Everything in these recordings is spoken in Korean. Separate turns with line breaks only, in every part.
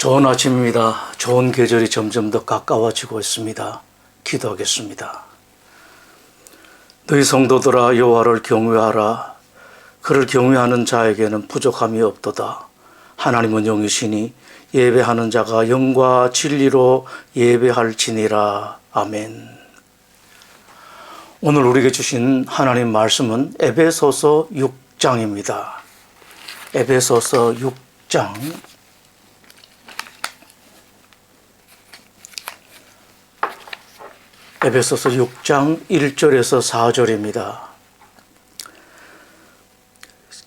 좋은 아침입니다. 좋은 계절이 점점 더 가까워지고 있습니다. 기도하겠습니다. 너희 성도들아 여호와를 경외하라. 그를 경외하는 자에게는 부족함이 없도다. 하나님은 영이시니 예배하는 자가 영과 진리로 예배할지니라. 아멘. 오늘 우리에게 주신 하나님 말씀은 에베소서 6장입니다. 에베소서 6장 에베소서 6장 1절에서 4절입니다.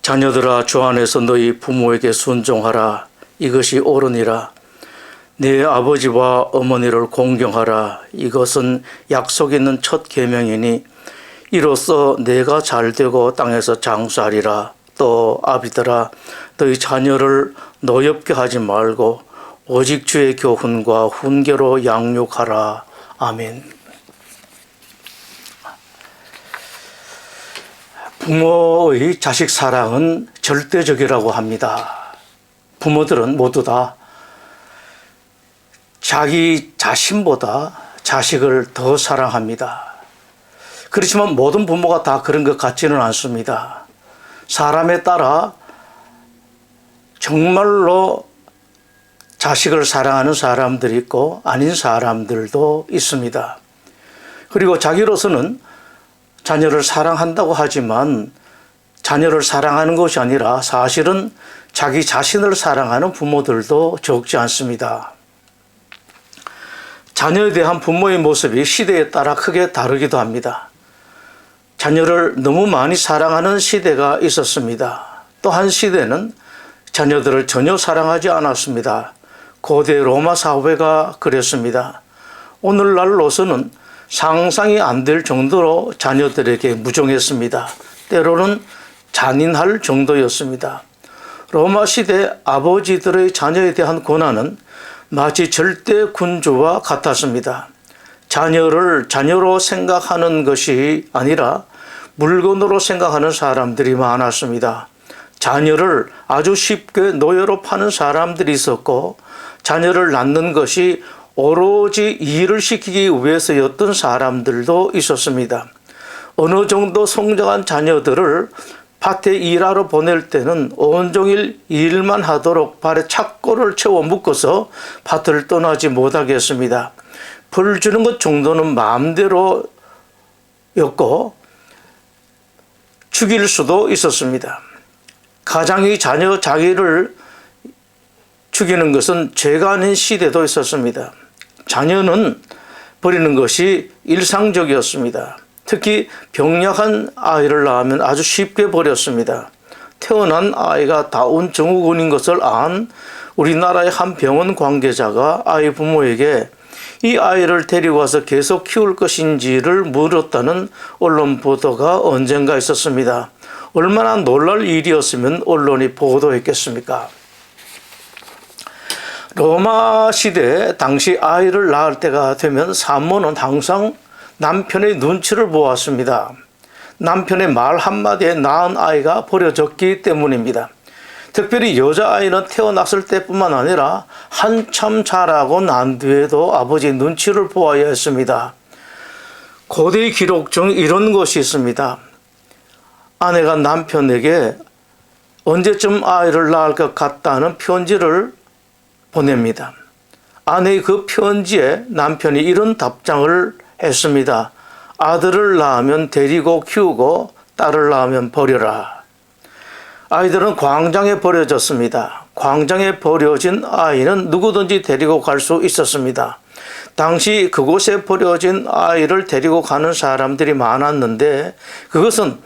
자녀들아 주 안에서 너희 부모에게 순종하라. 이것이 옳으니라. 네 아버지와 어머니를 공경하라. 이것은 약속 있는 첫 계명이니 이로써 내가 잘되고 땅에서 장수하리라. 또 아비들아 너희 자녀를 노엽게 하지 말고 오직 주의 교훈과 훈계로 양육하라. 아멘. 부모의 자식 사랑은 절대적이라고 합니다. 부모들은 모두 다 자기 자신보다 자식을 더 사랑합니다. 그렇지만 모든 부모가 다 그런 것 같지는 않습니다. 사람에 따라 정말로 자식을 사랑하는 사람들이 있고 아닌 사람들도 있습니다. 그리고 자기로서는 자녀를 사랑한다고 하지만 자녀를 사랑하는 것이 아니라 사실은 자기 자신을 사랑하는 부모들도 적지 않습니다. 자녀에 대한 부모의 모습이 시대에 따라 크게 다르기도 합니다. 자녀를 너무 많이 사랑하는 시대가 있었습니다. 또 한 시대는 자녀들을 전혀 사랑하지 않았습니다. 고대 로마 사회가 그랬습니다. 오늘날로서는 상상이 안 될 정도로 자녀들에게 무정했습니다. 때로는 잔인할 정도였습니다. 로마 시대 아버지들의 자녀에 대한 권한은 마치 절대 군주와 같았습니다. 자녀를 자녀로 생각하는 것이 아니라 물건으로 생각하는 사람들이 많았습니다. 자녀를 아주 쉽게 노예로 파는 사람들이 있었고 자녀를 낳는 것이 오로지 일을 시키기 위해서였던 사람들도 있었습니다. 어느 정도 성장한 자녀들을 밭에 일하러 보낼 때는 온종일 일만 하도록 발에 착고를 채워 묶어서 밭을 떠나지 못하게 했습니다. 벌 주는 것 정도는 마음대로였고 죽일 수도 있었습니다. 가장이 자녀 자기를 죽이는 것은 죄가 아닌 시대도 있었습니다. 자녀는 버리는 것이 일상적이었습니다. 특히 병약한 아이를 낳으면 아주 쉽게 버렸습니다. 태어난 아이가 다운 증후군인 것을 안 우리나라의 한 병원 관계자가 아이 부모에게 이 아이를 데리고 와서 계속 키울 것인지를 물었다는 언론 보도가 언젠가 있었습니다. 얼마나 놀랄 일이었으면 언론이 보도했겠습니까? 로마 시대 당시 아이를 낳을 때가 되면 산모는 항상 남편의 눈치를 보았습니다. 남편의 말 한마디에 낳은 아이가 버려졌기 때문입니다. 특별히 여자아이는 태어났을 때뿐만 아니라 한참 자라고 난 뒤에도 아버지 눈치를 보아야 했습니다. 고대 기록 중 이런 것이 있습니다. 아내가 남편에게 언제쯤 아이를 낳을 것 같다는 편지를 보냅니다. 아내의 그 편지에 남편이 이런 답장을 했습니다. 아들을 낳으면 데리고 키우고 딸을 낳으면 버려라. 아이들은 광장에 버려졌습니다. 광장에 버려진 아이는 누구든지 데리고 갈 수 있었습니다. 당시 그곳에 버려진 아이를 데리고 가는 사람들이 많았는데 그것은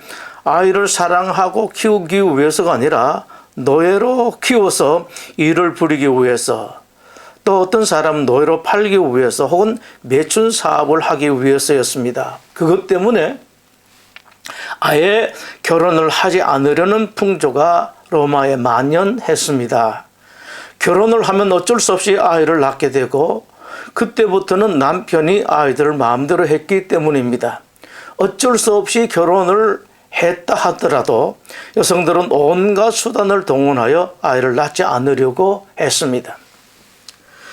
아이를 사랑하고 키우기 위해서가 아니라 노예로 키워서 일을 부리기 위해서 또 어떤 사람은 노예로 팔기 위해서 혹은 매춘 사업을 하기 위해서였습니다. 그것 때문에 아예 결혼을 하지 않으려는 풍조가 로마에 만연했습니다. 결혼을 하면 어쩔 수 없이 아이를 낳게 되고 그때부터는 남편이 아이들을 마음대로 했기 때문입니다. 어쩔 수 없이 결혼을 했다 하더라도 여성들은 온갖 수단을 동원하여 아이를 낳지 않으려고 했습니다.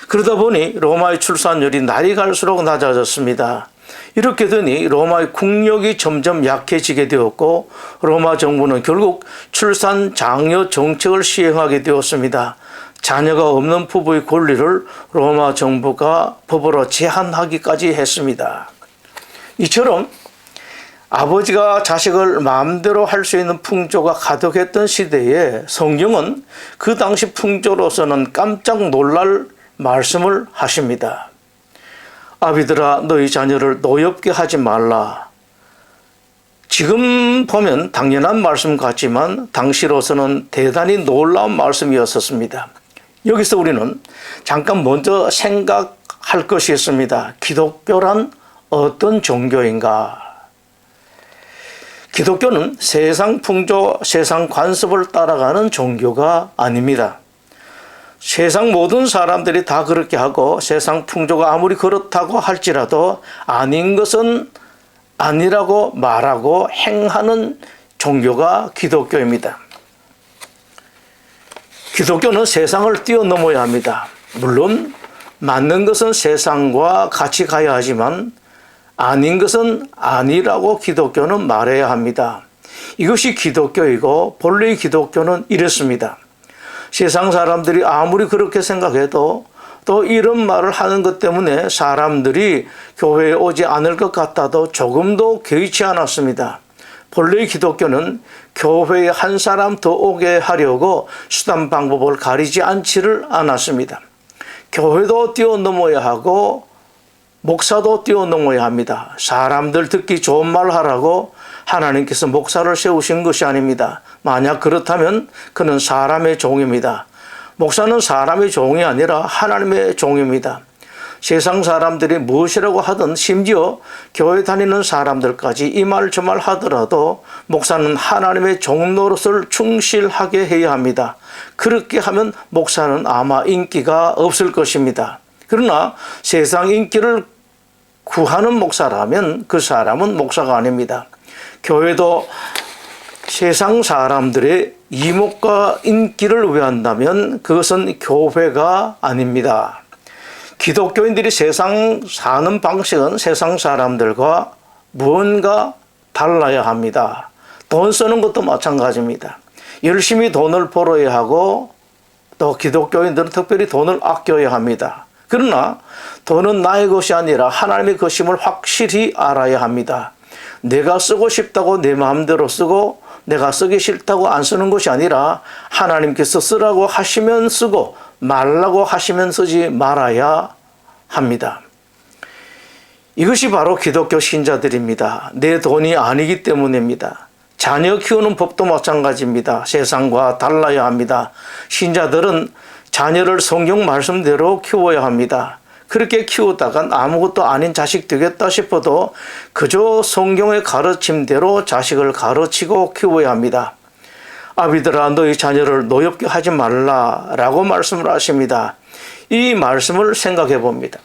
그러다 보니 로마의 출산율이 날이 갈수록 낮아졌습니다. 이렇게 되니 로마의 국력이 점점 약해지게 되었고 로마 정부는 결국 출산 장려 정책을 시행하게 되었습니다. 자녀가 없는 부부의 권리를 로마 정부가 법으로 제한하기까지 했습니다. 이처럼 아버지가 자식을 마음대로 할 수 있는 풍조가 가득했던 시대에 성경은 그 당시 풍조로서는 깜짝 놀랄 말씀을 하십니다. 아비들아 너희 자녀를 노엽게 하지 말라. 지금 보면 당연한 말씀 같지만 당시로서는 대단히 놀라운 말씀이었습니다. 여기서 우리는 잠깐 먼저 생각할 것이 있습니다. 기독교란 어떤 종교인가? 기독교는 세상 풍조, 세상 관습을 따라가는 종교가 아닙니다. 세상 모든 사람들이 다 그렇게 하고 세상 풍조가 아무리 그렇다고 할지라도 아닌 것은 아니라고 말하고 행하는 종교가 기독교입니다. 기독교는 세상을 뛰어넘어야 합니다. 물론 맞는 것은 세상과 같이 가야 하지만 아닌 것은 아니라고 기독교는 말해야 합니다. 이것이 기독교이고 본래 기독교는 이렇습니다. 세상 사람들이 아무리 그렇게 생각해도 또 이런 말을 하는 것 때문에 사람들이 교회에 오지 않을 것 같아도 조금도 개의치 않았습니다. 본래 기독교는 교회에 한 사람 더 오게 하려고 수단 방법을 가리지 않지를 않았습니다. 교회도 뛰어넘어야 하고 목사도 뛰어넘어야 합니다. 사람들 듣기 좋은 말 하라고 하나님께서 목사를 세우신 것이 아닙니다. 만약 그렇다면 그는 사람의 종입니다. 목사는 사람의 종이 아니라 하나님의 종입니다. 세상 사람들이 무엇이라고 하든 심지어 교회 다니는 사람들까지 이 말 저 말 하더라도 목사는 하나님의 종 노릇을 충실하게 해야 합니다. 그렇게 하면 목사는 아마 인기가 없을 것입니다. 그러나 세상 인기를 구하는 목사라면 그 사람은 목사가 아닙니다. 교회도 세상 사람들의 이목과 인기를 위한다면 그것은 교회가 아닙니다. 기독교인들이 세상 사는 방식은 세상 사람들과 무언가 달라야 합니다. 돈 쓰는 것도 마찬가지입니다. 열심히 돈을 벌어야 하고 또 기독교인들은 특별히 돈을 아껴야 합니다. 그러나 돈은 나의 것이 아니라 하나님의 것임을 확실히 알아야 합니다. 내가 쓰고 싶다고 내 마음대로 쓰고 내가 쓰기 싫다고 안 쓰는 것이 아니라 하나님께서 쓰라고 하시면 쓰고 말라고 하시면 쓰지 말아야 합니다. 이것이 바로 기독교 신자들입니다. 내 돈이 아니기 때문입니다. 자녀 키우는 법도 마찬가지입니다. 세상과 달라야 합니다. 신자들은 자녀를 성경 말씀대로 키워야 합니다. 그렇게 키우다간 아무것도 아닌 자식 되겠다 싶어도 그저 성경의 가르침대로 자식을 가르치고 키워야 합니다. 아비들아 너희 자녀를 노엽게 하지 말라라고 말씀을 하십니다. 이 말씀을 생각해 봅니다.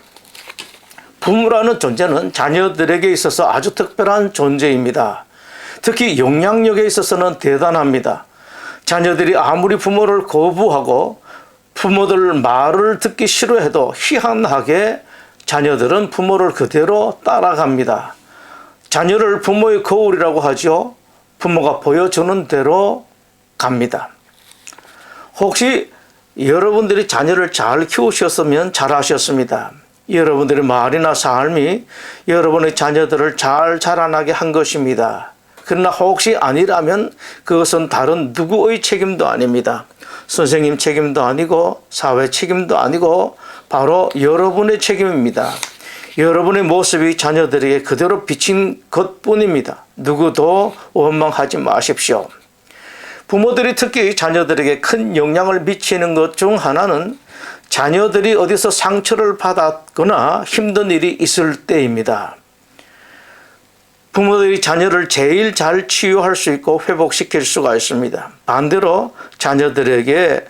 부모라는 존재는 자녀들에게 있어서 아주 특별한 존재입니다. 특히 영향력에 있어서는 대단합니다. 자녀들이 아무리 부모를 거부하고 부모들 말을 듣기 싫어해도 희한하게 자녀들은 부모를 그대로 따라갑니다. 자녀를 부모의 거울이라고 하죠. 부모가 보여주는 대로 갑니다. 혹시 여러분들이 자녀를 잘 키우셨으면 잘하셨습니다. 여러분들의 말이나 삶이 여러분의 자녀들을 잘 자라나게 한 것입니다. 그러나 혹시 아니라면 그것은 다른 누구의 책임도 아닙니다. 선생님 책임도 아니고 사회 책임도 아니고 바로 여러분의 책임입니다. 여러분의 모습이 자녀들에게 그대로 비친 것뿐입니다. 누구도 원망하지 마십시오. 부모들이 특히 자녀들에게 큰 영향을 미치는 것 중 하나는 자녀들이 어디서 상처를 받았거나 힘든 일이 있을 때입니다. 부모들이 자녀를 제일 잘 치유할 수 있고 회복시킬 수가 있습니다. 반대로 자녀들에게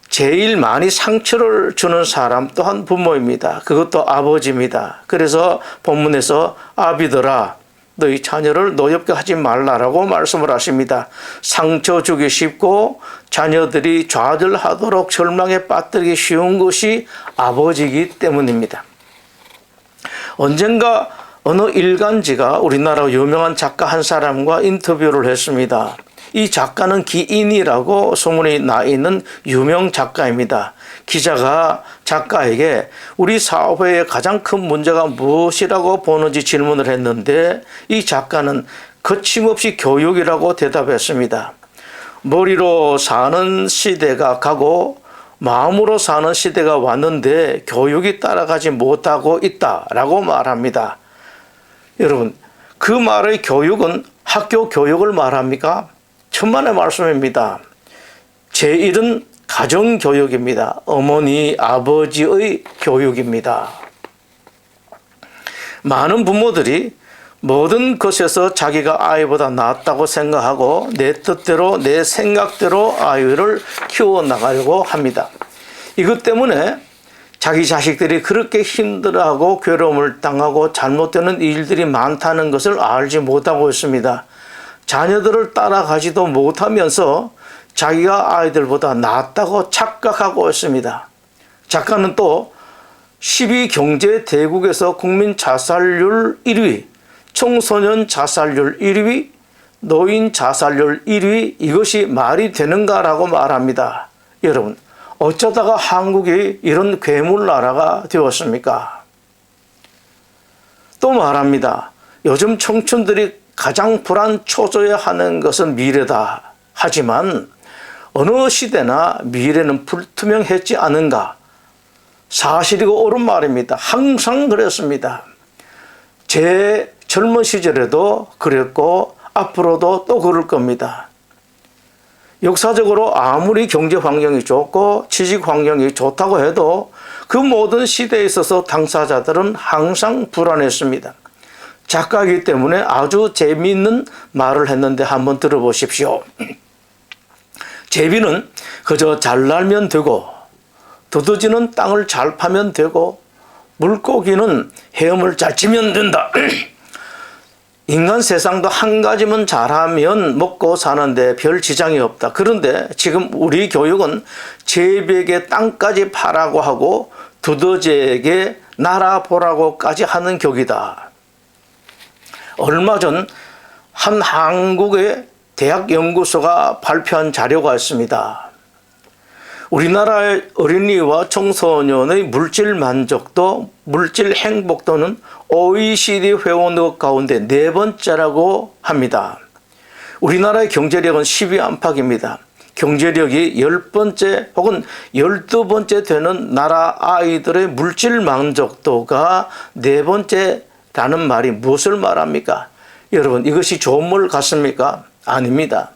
제일 많이 상처를 주는 사람 또한 부모입니다. 그것도 아버지입니다. 그래서 본문에서 아비들아 너희 자녀를 노엽게 하지 말라라고 말씀을 하십니다. 상처 주기 쉽고 자녀들이 좌절하도록 절망에 빠뜨리기 쉬운 것이 아버지이기 때문입니다. 언젠가 어느 일간지가 우리나라 유명한 작가 한 사람과 인터뷰를 했습니다. 이 작가는 기인이라고 소문이 나 있는 유명 작가입니다. 기자가 작가에게 우리 사회의 가장 큰 문제가 무엇이라고 보는지 질문을 했는데 이 작가는 거침없이 교육이라고 대답했습니다. 머리로 사는 시대가 가고 마음으로 사는 시대가 왔는데 교육이 따라가지 못하고 있다라고 말합니다. 여러분, 그 말의 교육은 학교 교육을 말합니까? 천만의 말씀입니다. 제1은 가정교육입니다. 어머니, 아버지의 교육입니다. 많은 부모들이 모든 것에서 자기가 아이보다 낫다고 생각하고 내 뜻대로 내 생각대로 아이를 키워나가려고 합니다. 이것 때문에 자기 자식들이 그렇게 힘들어하고 괴로움을 당하고 잘못되는 일들이 많다는 것을 알지 못하고 있습니다. 자녀들을 따라가지도 못하면서 자기가 아이들보다 낫다고 착각하고 있습니다. 작가는 또 12경제대국에서 국민 자살률 1위, 청소년 자살률 1위, 노인 자살률 1위, 이것이 말이 되는가라고 말합니다. 여러분, 어쩌다가 한국이 이런 괴물나라가 되었습니까? 또 말합니다. 요즘 청춘들이 가장 불안초조해하는 것은 미래다. 하지만 어느 시대나 미래는 불투명했지 않은가? 사실이고 옳은 말입니다. 항상 그랬습니다. 제 젊은 시절에도 그랬고 앞으로도 또 그럴 겁니다. 역사적으로 아무리 경제 환경이 좋고 취직 환경이 좋다고 해도 그 모든 시대에 있어서 당사자들은 항상 불안했습니다. 작가이기 때문에 아주 재미있는 말을 했는데 한번 들어보십시오. 제비는 그저 잘 날면 되고 두더지는 땅을 잘 파면 되고 물고기는 헤엄을 잘 치면 된다. 인간 세상도 한 가지만 잘하면 먹고 사는데 별 지장이 없다. 그런데 지금 우리 교육은 제비에게 땅까지 파라고 하고 두더지에게 날아보라고까지 하는 격이다. 얼마 전 한 한국의 대학 연구소가 발표한 자료가 있습니다. 우리나라의 어린이와 청소년의 물질 만족도, 물질 행복도는 OECD 회원국 가운데 4번째라고 합니다. 우리나라의 경제력은 10위 안팎입니다. 경제력이 10번째 혹은 12번째 되는 나라 아이들의 물질 만족도가 4번째라는 말이 무엇을 말합니까? 여러분, 이것이 좋은 말 같습니까? 아닙니다.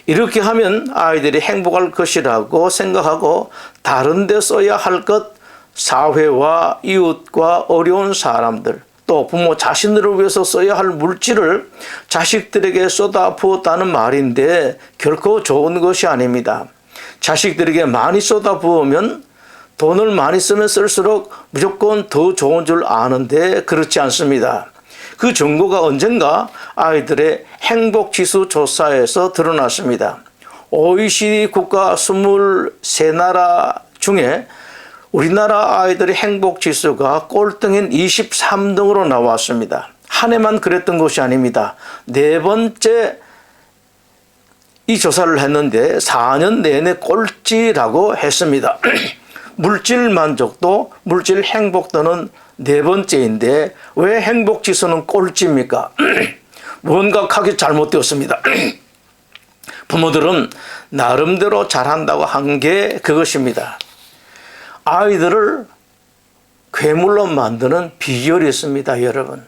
이렇게 하면 아이들이 행복할 것이라고 생각하고 다른 데 써야 할 것, 사회와 이웃과 어려운 사람들, 또 부모 자신들을 위해서 써야 할 물질을 자식들에게 쏟아부었다는 말인데 결코 좋은 것이 아닙니다. 자식들에게 많이 쏟아부으면 돈을 많이 쓰면 쓸수록 무조건 더 좋은 줄 아는데 그렇지 않습니다. 그 증거가 언젠가 아이들의 행복지수 조사에서 드러났습니다. OECD 국가 23나라 중에 우리나라 아이들의 행복지수가 꼴등인 23등으로 나왔습니다. 한 해만 그랬던 것이 아닙니다. 4번째 이 조사를 했는데 4년 내내 꼴찌라고 했습니다. 물질 만족도, 물질 행복도는 4번째인데 왜 행복지수는 꼴찌입니까? 뭔가 하기 잘못되었습니다. 부모들은 나름대로 잘한다고 한 게 그것입니다. 아이들을 괴물로 만드는 비결이 있습니다, 여러분.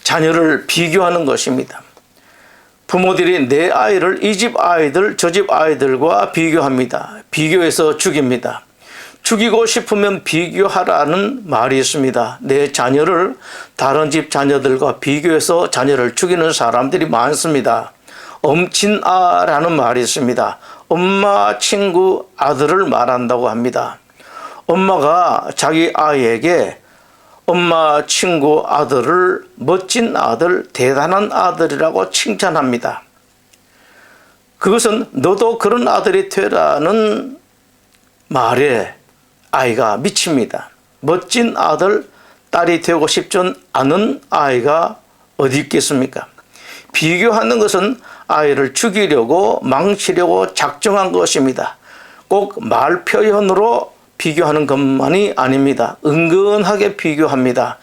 자녀를 비교하는 것입니다. 부모들이 내 아이를 이 집 아이들, 저 집 아이들과 비교합니다. 비교해서 죽입니다. 죽이고 싶으면 비교하라는 말이 있습니다. 내 자녀를 다른 집 자녀들과 비교해서 자녀를 죽이는 사람들이 많습니다. 엄친아라는 말이 있습니다. 엄마 친구 아들을 말한다고 합니다. 엄마가 자기 아이에게 엄마 친구 아들을 멋진 아들, 대단한 아들이라고 칭찬합니다. 그것은 너도 그런 아들이 되라는 말에 아이가 미칩니다. 멋진 아들, 딸이 되고 싶지 않은 아이가 어디 있겠습니까? 비교하는 것은 아이를 죽이려고 망치려고 작정한 것입니다. 꼭 말 표현으로 비교하는 것만이 아닙니다. 은근하게 비교합니다.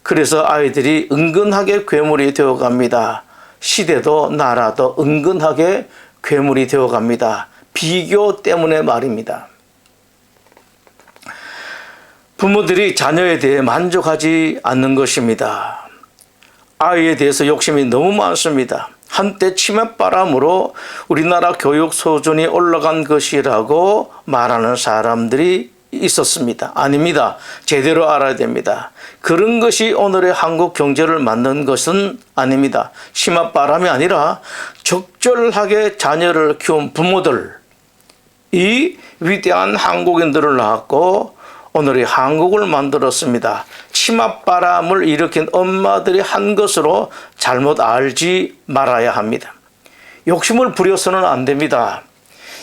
그래서 아이들이 은근하게 괴물이 되어갑니다. 시대도 나라도 은근하게 괴물이 되어갑니다. 비교 때문에 말입니다. 부모들이 자녀에 대해 만족하지 않는 것입니다. 아이에 대해서 욕심이 너무 많습니다. 한때 치맛바람으로 우리나라 교육 수준이 올라간 것이라고 말하는 사람들이 있었습니다. 아닙니다. 제대로 알아야 됩니다. 그런 것이 오늘의 한국 경제를 만든 것은 아닙니다. 치맛바람이 아니라 적절하게 자녀를 키운 부모들, 이 위대한 한국인들을 낳았고 오늘의 한국을 만들었습니다. 치맛바람을 일으킨 엄마들이 한 것으로 잘못 알지 말아야 합니다. 욕심을 부려서는 안 됩니다.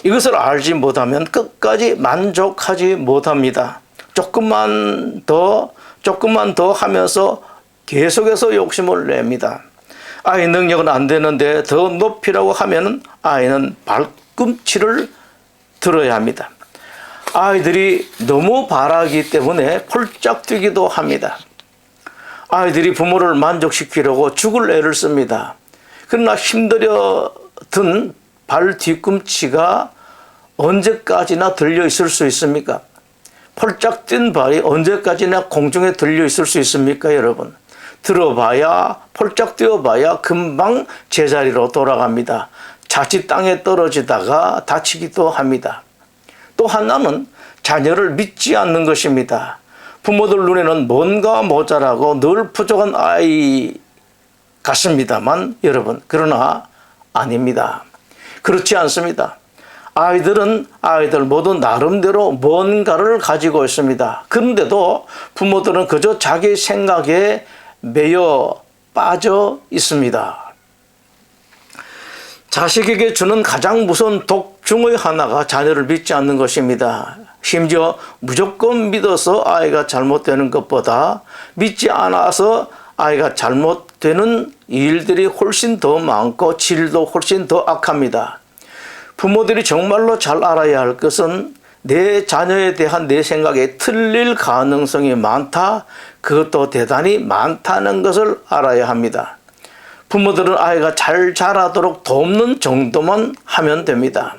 이것을 알지 못하면 끝까지 만족하지 못합니다. 조금만 더 하면서 계속해서 욕심을 냅니다. 아이 능력은 안 되는데 더 높이라고 하면 아이는 발꿈치를 들어야 합니다. 아이들이 너무 바라기 때문에 폴짝 뛰기도 합니다. 아이들이 부모를 만족시키려고 죽을 애를 씁니다. 그러나 힘들어 든 발 뒤꿈치가 언제까지나 들려 있을 수 있습니까? 폴짝 뛴 발이 언제까지나 공중에 들려 있을 수 있습니까, 여러분? 들어봐야, 폴짝 뛰어봐야 금방 제자리로 돌아갑니다. 자칫 땅에 떨어지다가 다치기도 합니다. 또 하나는 자녀를 믿지 않는 것입니다. 부모들 눈에는 뭔가 모자라고 늘 부족한 아이 같습니다만 여러분, 그러나 아닙니다. 그렇지 않습니다. 아이들 모두 나름대로 뭔가를 가지고 있습니다. 그런데도 부모들은 그저 자기 생각에 매여 빠져 있습니다. 자식에게 주는 가장 무서운 독 중의 하나가 자녀를 믿지 않는 것입니다. 심지어 무조건 믿어서 아이가 잘못되는 것보다 믿지 않아서 아이가 잘못되는 일들이 훨씬 더 많고 질도 훨씬 더 악합니다. 부모들이 정말로 잘 알아야 할 것은 내 자녀에 대한 내 생각에 틀릴 가능성이 많다. 그것도 대단히 많다는 것을 알아야 합니다. 부모들은 아이가 잘 자라도록 돕는 정도만 하면 됩니다.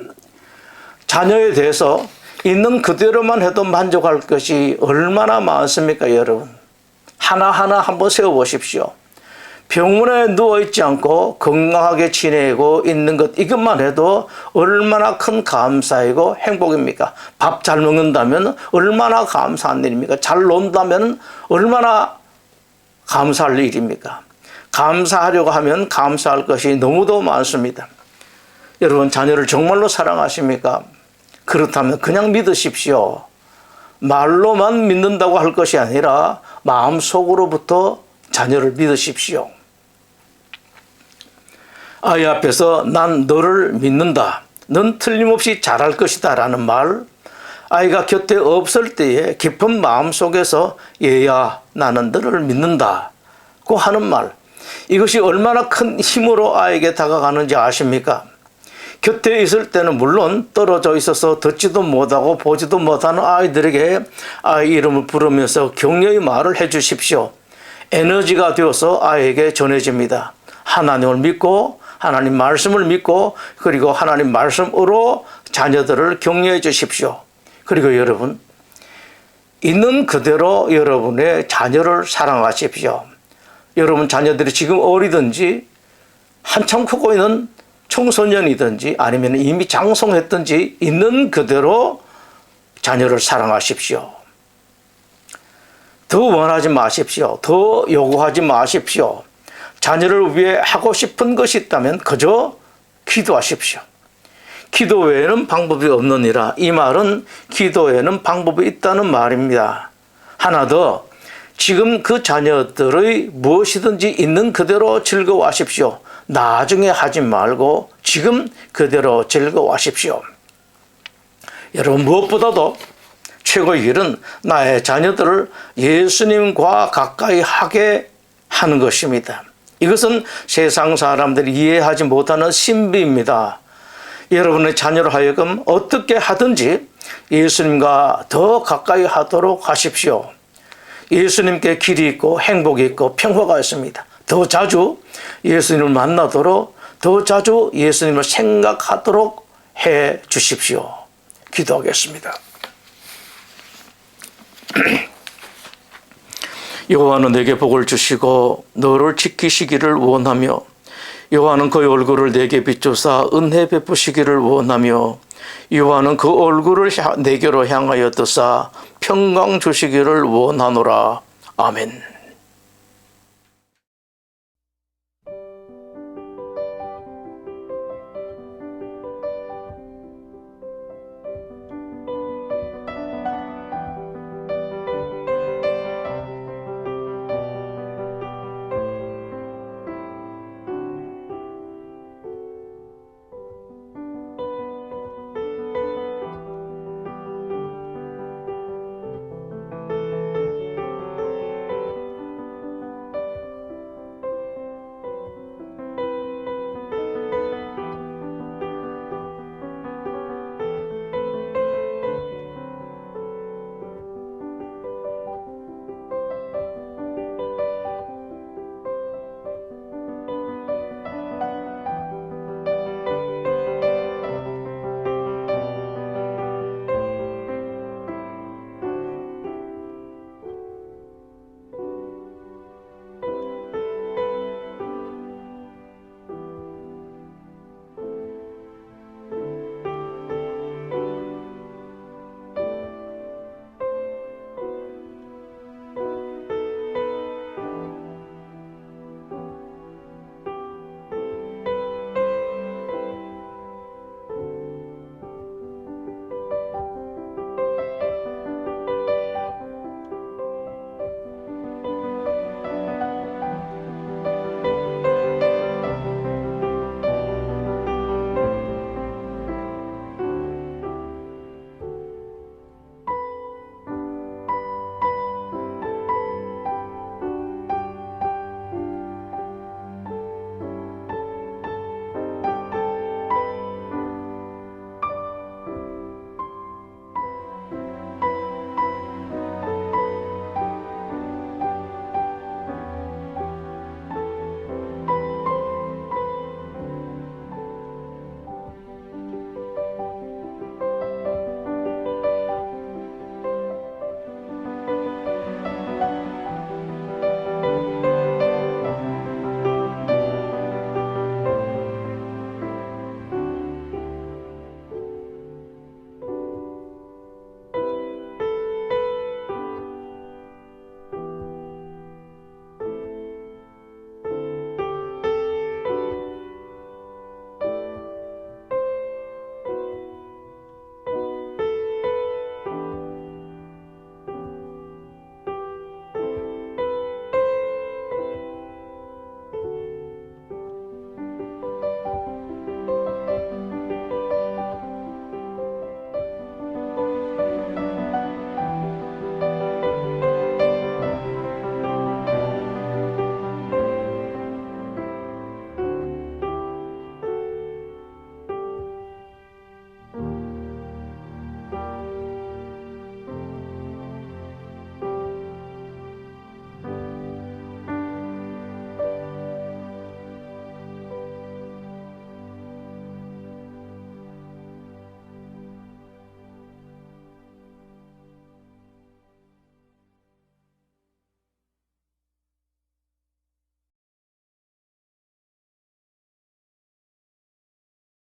자녀에 대해서 있는 그대로만 해도 만족할 것이 얼마나 많습니까, 여러분? 하나하나 한번 세워보십시오. 병원에 누워있지 않고 건강하게 지내고 있는 것, 이것만 해도 얼마나 큰 감사이고 행복입니까? 밥 잘 먹는다면 얼마나 감사한 일입니까? 잘 논다면 얼마나 감사할 일입니까? 감사하려고 하면 감사할 것이 너무도 많습니다. 여러분, 자녀를 정말로 사랑하십니까? 그렇다면 그냥 믿으십시오. 말로만 믿는다고 할 것이 아니라 마음속으로부터 자녀를 믿으십시오. 아이 앞에서 난 너를 믿는다. 넌 틀림없이 잘할 것이다 라는 말, 아이가 곁에 없을 때에 깊은 마음속에서 얘야 나는 너를 믿는다고 하는 말, 이것이 얼마나 큰 힘으로 아이에게 다가가는지 아십니까? 곁에 있을 때는 물론 떨어져 있어서 듣지도 못하고 보지도 못하는 아이들에게 아이 이름을 부르면서 격려의 말을 해주십시오. 에너지가 되어서 아이에게 전해집니다. 하나님을 믿고 하나님 말씀을 믿고 그리고 하나님 말씀으로 자녀들을 격려해 주십시오. 그리고 여러분, 있는 그대로 여러분의 자녀를 사랑하십시오. 여러분 자녀들이 지금 어리든지 한참 크고 있는 청소년이든지 아니면 이미 장성했든지 있는 그대로 자녀를 사랑하십시오. 더 원하지 마십시오. 더 요구하지 마십시오. 자녀를 위해 하고 싶은 것이 있다면 그저 기도하십시오. 기도 외에는 방법이 없느니라. 이 말은 기도에는 방법이 있다는 말입니다. 하나 더, 지금 그 자녀들의 무엇이든지 있는 그대로 즐거워하십시오. 나중에 하지 말고 지금 그대로 즐거워하십시오. 여러분, 무엇보다도 최고의 일은 나의 자녀들을 예수님과 가까이 하게 하는 것입니다. 이것은 세상 사람들이 이해하지 못하는 신비입니다. 여러분의 자녀로 하여금 어떻게 하든지 예수님과 더 가까이 하도록 하십시오. 예수님께 길이 있고 행복이 있고 평화가 있습니다. 더 자주 예수님을 만나도록, 더 자주 예수님을 생각하도록 해 주십시오. 기도하겠습니다. 여호와는 내게 복을 주시고 너를 지키시기를 원하며, 여호와는 그의 얼굴을 내게 비추사 은혜 베푸시기를 원하며, 여호와는 그 얼굴을 내게로 향하여 뜨사 평강 주시기를 원하노라. 아멘.